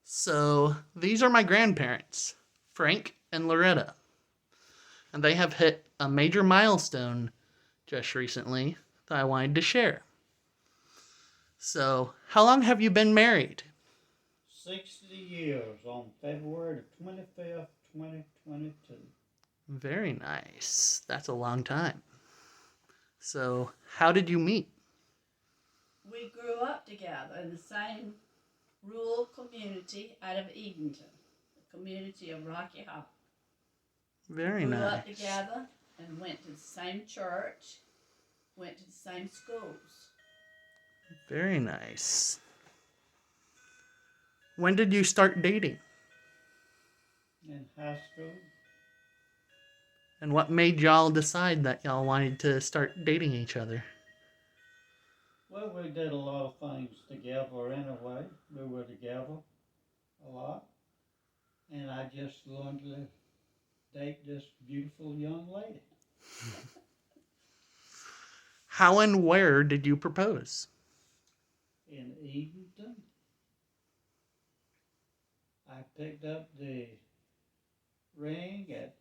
So these are my grandparents, Frank and Loretta, and they have hit a major milestone just recently that I wanted to share. So, how long have you been married? 60 years on February the 25th, 2022. Very nice. That's a long time. So, how did you meet? We grew up together in the same rural community out of Edenton, the community of Rocky Hop. Very Grew nice. up together and went to the same church, went to the same schools. Very nice. When did you start dating? In high school, And what made y'all decide that y'all wanted to start dating each other? well, we did a lot of things together anyway. We were together a lot. And I just wanted to date this beautiful young lady. How and where did you propose? In Edenton, I picked up the ring at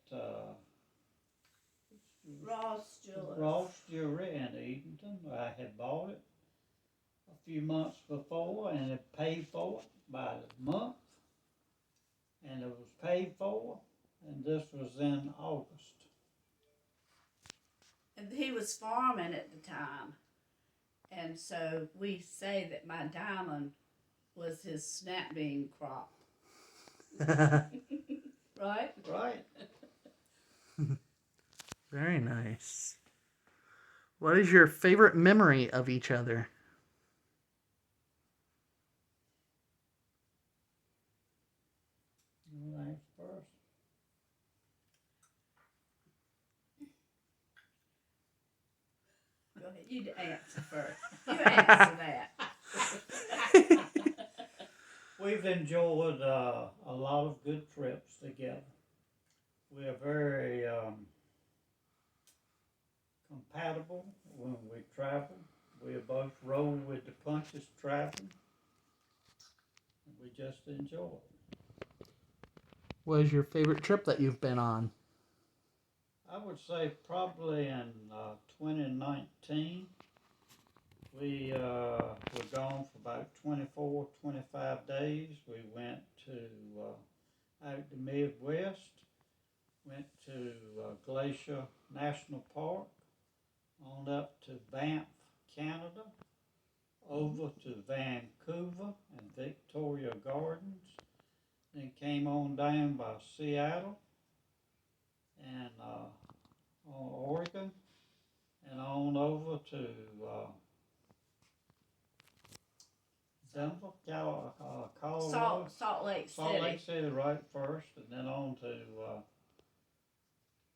Ross Jewelers. Ross Jewelry in Edenton. I had bought it a few months before and had paid for it by the month. And it was paid for, and this was in August. And he was farming at the time. And so we say that my diamond was his snap bean crop. Right? Right. Very nice. What is your favorite memory of each other? Thanks first. Go ahead. You answer first. You answer that. We've enjoyed a lot of good trips together. We are very compatible when we travel. We both roll with the punches traveling. And we just enjoy it. What is your favorite trip that you've been on? I would say probably in 2019. We were gone for about 24, 25 days. We went to out the Midwest, went to Glacier National Park, on up to Banff, Canada, over to Vancouver and Victoria Gardens, then came on down by Seattle and on Oregon, and on over to Denver, Colorado. Salt Lake City. Salt Lake City right first, and then on to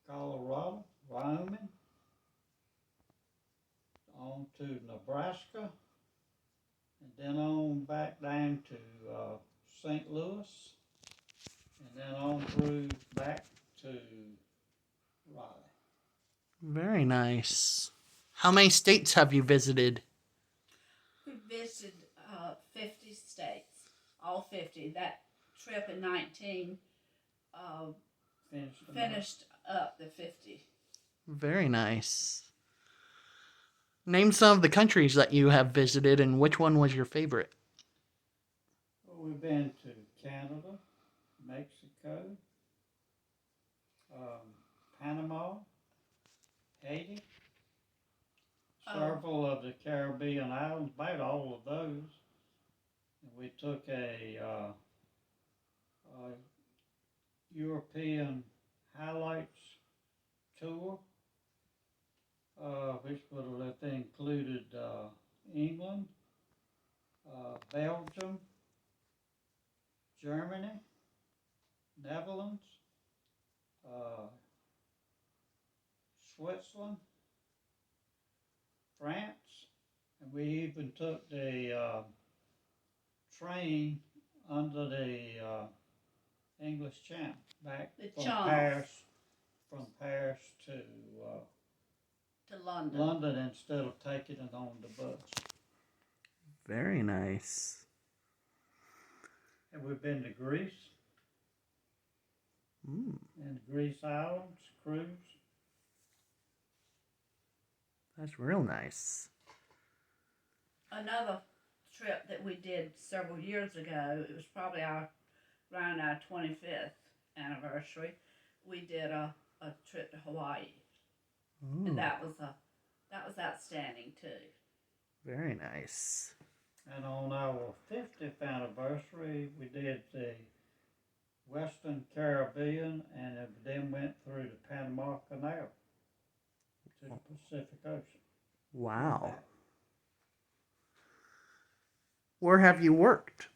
Colorado, Wyoming, on to Nebraska, and then on back down to St. Louis, and then on through back to Raleigh. Very nice. How many states have you visited? We visited 50 states, all 50. That trip in 19 finished up the 50. Very nice. Name some of the countries that you have visited and which one was your favorite. Well, we've been to Canada, Mexico, Panama, Haiti, several of the Caribbean islands, about all of those. And we took a European highlights tour, which would have included England, Belgium, Germany, Netherlands, Switzerland, France, and we even took the train under the English Channel back from Paris to London. London instead of taking it on the bus. Very nice. And we've been to Greece Mm, and Greece Islands, cruise. that's real nice. Another trip that we did several years ago, it was probably around our 25th anniversary, we did a trip to Hawaii. Ooh, And that was outstanding too. very nice. And on our 50th anniversary, we did the Western Caribbean and then went through the Panama Canal to the Pacific Ocean. Wow. Where have you worked?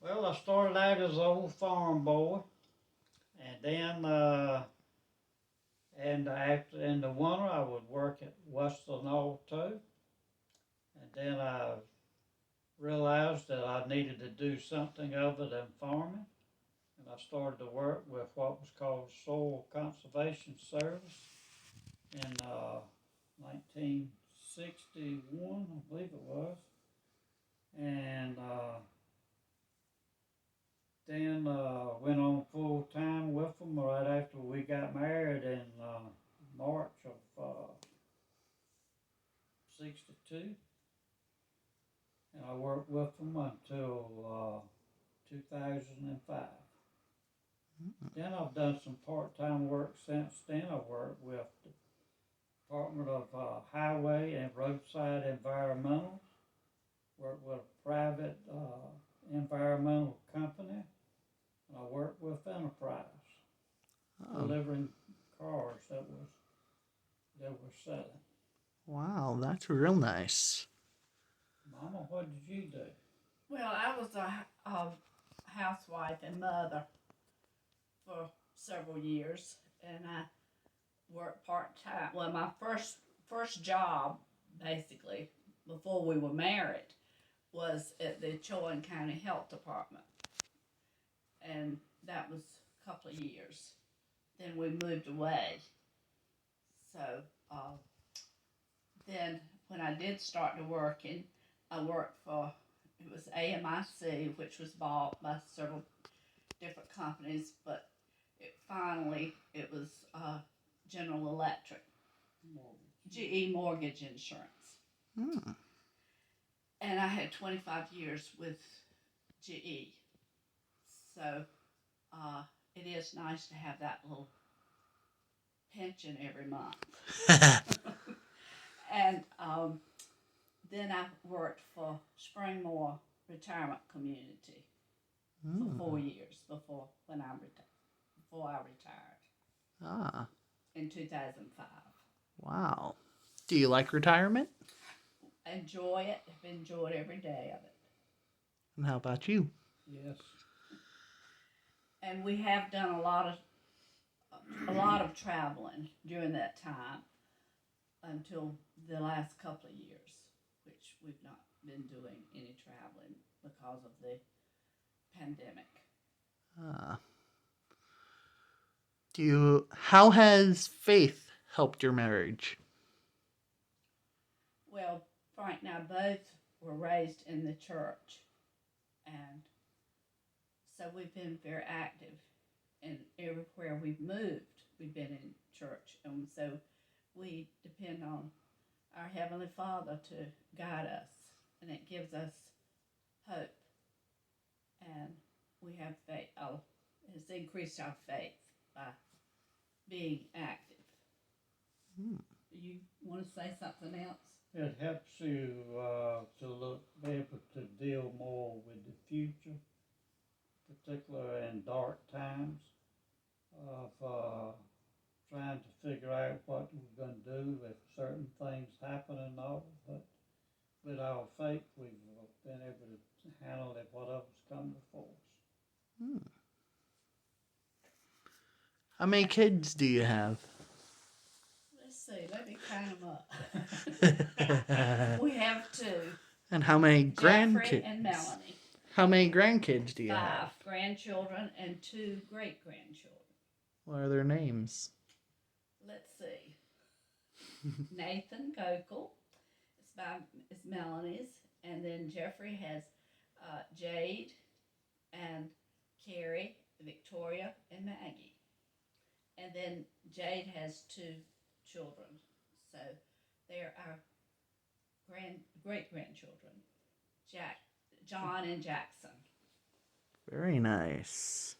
Well, I started out as an old farm boy, and then after in the winter I would work at Western Auto, and then I realized that I needed to do something other than farming, and I started to work with what was called Soil Conservation Service in 1961, I believe it was, and then went on full time with them right after we got married in March of '62, and I worked with them until 2005. Then I've done some part-time work since then. I worked with the Department of Highway and Roadside Environmental, worked with a private environmental company, and I worked with Enterprise, Oh, delivering cars that were selling. wow, that's real nice. Mama, what did you do? Well, I was a housewife and mother for several years, and I worked part time. Well, my first job, basically, before we were married, was at the Chowan County Health Department, and that was a couple of years. Then we moved away. So then, when I did start to working, I worked for it was AMIC, which was bought by several different companies, but it was General Electric, GE Mortgage Insurance, Hmm. and I had 25 years with GE. So it is nice to have that little pension every month. And then I worked for Springmore Retirement Community for 4 years before I retired Ah, in 2005. wow. Do you like retirement? Enjoy it. Have enjoyed every day of it. And how about you? Yes. And we have done a lot of traveling during that time until the last couple of years, which we've not been doing any traveling because of the pandemic. Ah. How has faith helped your marriage? Well, Frank and I both were raised in the church, and so we've been very active. And everywhere we've moved, we've been in church, and so we depend on our Heavenly Father to guide us, and it gives us hope. And we have faith. It's increased our faith by being active. Hmm. Do you want to say something else? It helps you be able to deal more with the future, particularly in dark times of trying to figure out what we're going to do if certain things happen and all. But with our faith, we've been able to handle it, whatever's come before us. Hmm. How many kids do you have? Let's see. Let me count them up. We have two. And how many Jeffrey grandkids? and Melanie. How many grandkids do you 5 have? grandchildren and 2 great-grandchildren. What are their names? Let's see. Nathan Gokel. It's Melanie's. And then Jeffrey has Jade and Carrie, Victoria, and Maggie. And then Jade has two children, so they're our great grandchildren, John and Jackson. Very nice.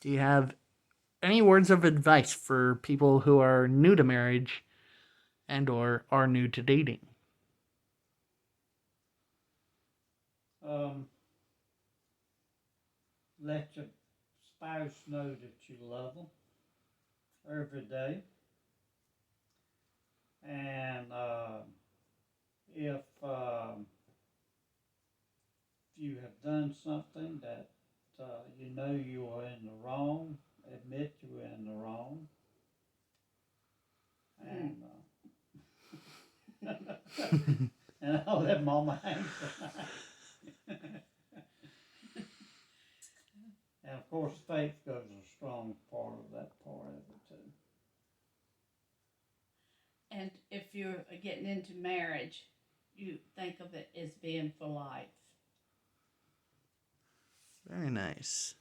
Do you have any words of advice for people who are new to marriage and or are new to dating? Let your spouse know that you love them every day. And if you have done something that you know you are in the wrong, admit you are in the wrong. And and I'll let Mama answer. And of course, faith goes a strong part of that part of it too. And if you're getting into marriage, you think of it as being for life. Very nice.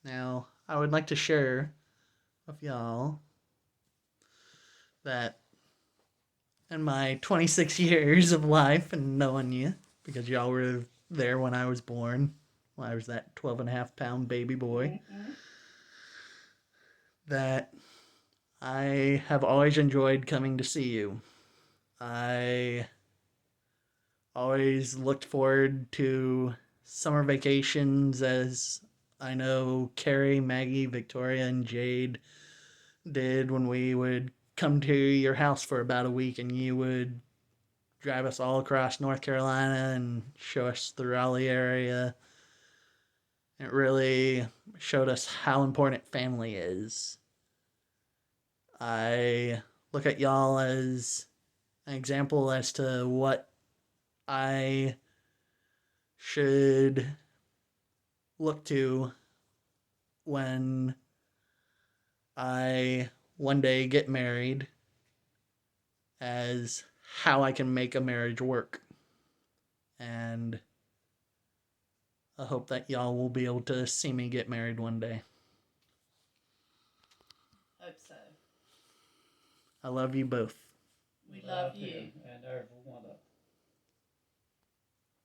Now, I would like to share with y'all that in my 26 years of life and knowing you, because y'all were there when I was born, when I was that 12.5 pound baby boy, that I have always enjoyed coming to see you. I always looked forward to summer vacations, as I know Carrie, Maggie, Victoria, and Jade did, when we would come to your house for about a week and you would drive us all across North Carolina and show us the Raleigh area. It really showed us how important family is. I look at y'all as an example as to what I should look to when I one day get married, as how I can make a marriage work. And I hope that y'all will be able to see me get married one day. Hope so. I love you both. We love you. And every one of them.